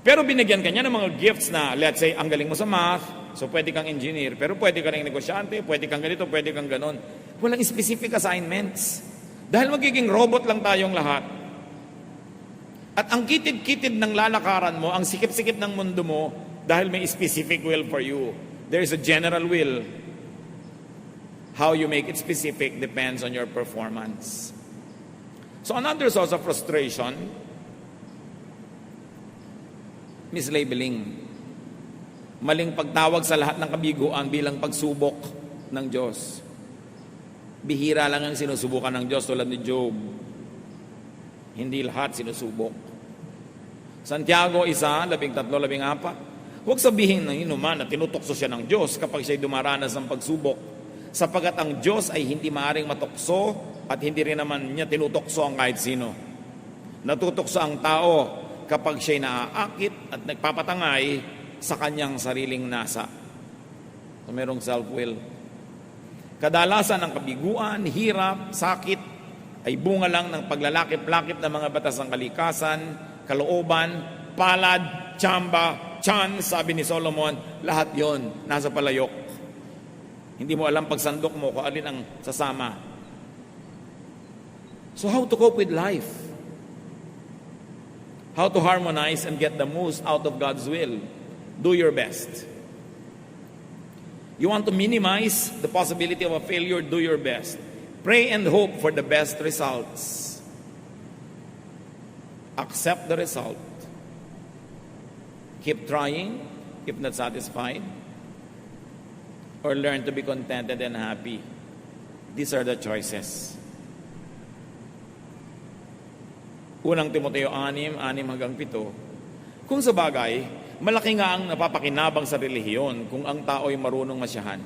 Pero binigyan ka niya ng mga gifts na, let's say, ang galing mo sa math, so pwede kang engineer, pero pwede ka rin negosyante, pwede kang ganito, pwede kang ganon. Walang specific assignments. Dahil magiging robot lang tayong lahat. At ang kitid-kitid ng lalakaran mo, ang sikip-sikip ng mundo mo, dahil may specific will for you. There is a general will. How you make it specific depends on your performance. So another source of frustration, mislabeling. Maling pagtawag sa lahat ng kabiguan bilang pagsubok ng Diyos. Bihira lang ang sinusubukan ng Diyos tulad ni Job. Hindi lahat sinusubok. Santiago 1:13-14. Huwag sabihin ng inuman na tinutokso siya ng Diyos kapag siya'y dumaranas ng pagsubok, sapagat ang Diyos ay hindi maaring matukso at hindi rin naman niya tinutokso ang kahit sino. Natutokso ang tao kapag siya'y naaakit at nagpapatangay sa kanyang sariling nasa. So, merong self-will. Kadalasan ang kabiguan, hirap, sakit ay bunga lang ng paglalakip-lakip ng mga batas ng kalikasan, kalooban, palad, tsamba, tiyan, sabi ni Solomon, lahat yon nasa palayok. Hindi mo alam pagsandok mo kung alin ang sasama. So how to cope with life? How to harmonize and get the most out of God's will? Do your best. You want to minimize the possibility of a failure, do your best. Pray and hope for the best results. Accept the result. Keep trying if not satisfied. Or learn to be contented and happy. These are the choices. Unang Timoteo 6:6-7. Kung sa bagay, malaki nga ang napapakinabang sa relihiyon kung ang tao'y marunong masyahan.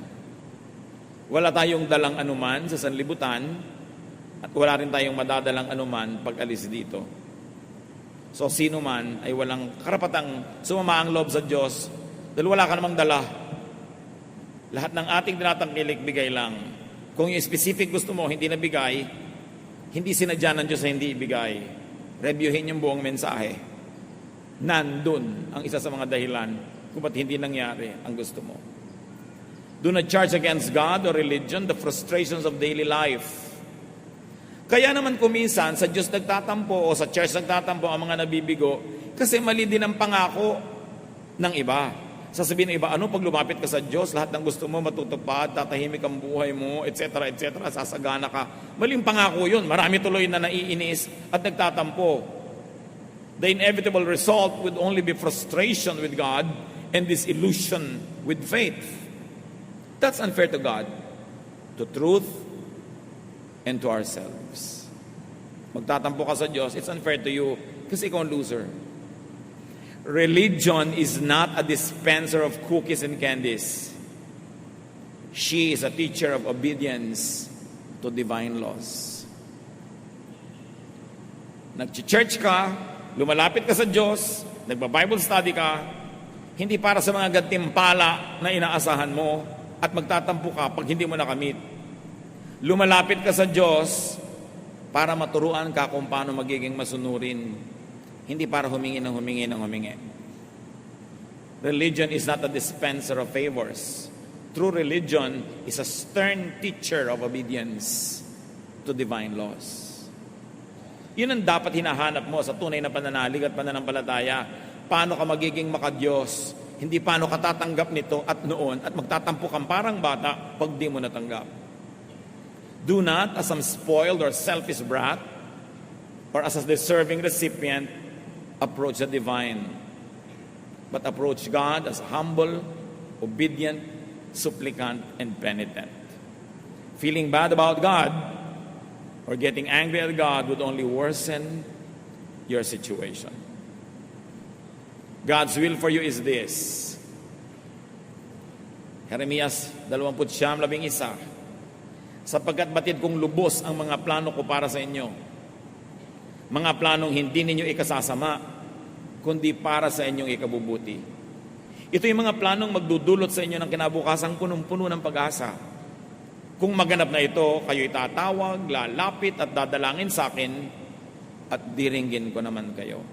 Wala tayong dalang anuman sa sanlibutan at wala rin tayong madadalang anuman pag alis dito. So sino man ay walang karapatang sumama ang loob sa Diyos dahil wala ka namang dala. Lahat ng ating tinatangkilik, bigay lang. Kung yung specific gusto mo, hindi nabigay, hindi sinadya ng Diyos na hindi ibigay. Reviewin yung buong mensahe. Nandun ang isa sa mga dahilan kung ba't hindi nangyari ang gusto mo. Do not charge against God or religion the frustrations of daily life. Kaya naman kuminsan sa Diyos nagtatampo o sa church nagtatampo ang mga nabibigo kasi mali din ang pangako ng iba. Sasabihin ng iba, pag lumapit ka sa Diyos, lahat ng gusto mo matutupad, tatahimik ang buhay mo, etc., etc., sasagana ka. Maling pangako yun. Marami tuloy na naiinis at nagtatampo. The inevitable result would only be frustration with God and disillusion with faith. That's unfair to God, to truth, and to ourselves. Magtatampo ka sa Diyos, it's unfair to you kasi ikaw ang loser. Religion is not a dispenser of cookies and candies. She is a teacher of obedience to divine laws. Nag-church ka, lumalapit ka sa Diyos, nagba-Bible study ka, hindi para sa mga gantimpala na inaasahan mo at magtatampo ka pag hindi mo nakamit. Lumalapit ka sa Diyos para maturuan ka kung paano magiging masunurin. Hindi para humingi ng humingi. Religion is not a dispenser of favors. True religion is a stern teacher of obedience to divine laws. Yun ang dapat hinahanap mo sa tunay na pananalig at pananampalataya. Paano ka magiging makadiyos? Hindi paano ka tatanggap nito at noon at magtatampo kang parang bata pag di mo natanggap. Do not, as some spoiled or selfish brat, or as a deserving recipient, approach the divine, but approach God as humble, obedient, supplicant, and penitent. Feeling bad about God or getting angry at God would only worsen your situation. God's will for you is this. Jeremias 29:11. sapagkat batid kong lubos ang mga plano ko para sa inyo. Mga planong hindi ninyo ikasasama, kundi para sa inyong ikabubuti. Ito yung mga planong magdudulot sa inyo ng kinabukasang punong-puno ng pag-asa. Kung maganap na ito, kayo'y tatawag, lalapit at dadalangin sa akin at diringgin ko naman kayo.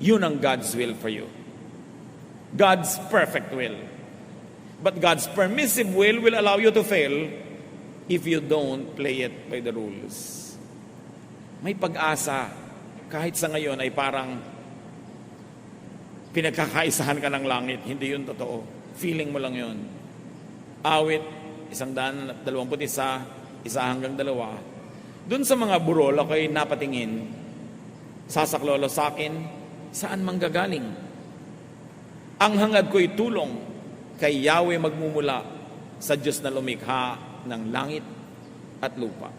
Yun ang God's will for you. God's perfect will. But God's permissive will allow you to fail if you don't play it by the rules. May pag-asa kahit sa ngayon ay parang pinagkakaisahan ka ng langit. Hindi yun totoo. Feeling mo lang yun. Awit 121, 1 hanggang 2. Doon sa mga burol ako'y napatingin, sasaklolo sa akin, saan manggagaling? Ang hangad ko'y tulong kay Yahweh magmumula sa Diyos na lumikha ng langit at lupa.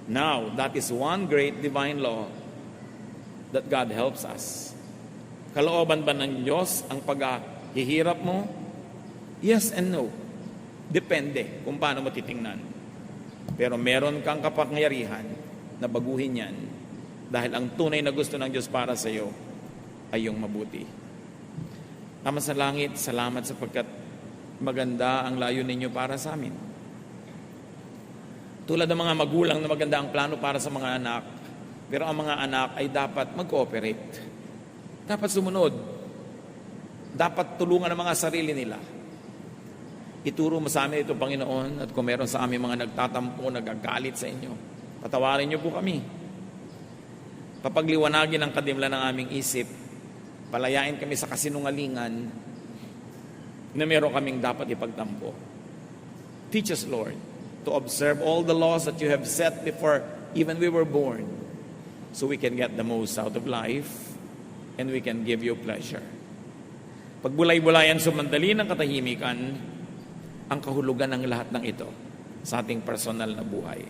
Now, that is one great divine law that God helps us. Kalooban ba ng Diyos ang paghihirap mo? Yes and no. Depende kung paano mo titingnan. Pero meron kang kapangyarihan na baguhin yan dahil ang tunay na gusto ng Diyos para sa iyo ay yung mabuti. Ama sa langit, salamat sapagkat maganda ang layo ninyo para sa amin. Tulad ng mga magulang na maganda ang plano para sa mga anak, pero ang mga anak ay dapat mag-cooperate. Dapat sumunod. Dapat tulungan ang mga sarili nila. Ituro mo sa amin ito, Panginoon, at kung meron sa amin mga nagtatampo, nagagalit sa inyo, patawarin niyo po kami. Papagliwanagin ang kadimlan ng aming isip, palayain kami sa kasinungalingan na meron kaming dapat ipagtampo. Teach us, Lord, to observe all the laws that you have set before even we were born, so we can get the most out of life and we can give you pleasure. Pagbulay-bulayan sumandali ng katahimikan ang kahulugan ng lahat ng ito sa ating personal na buhay.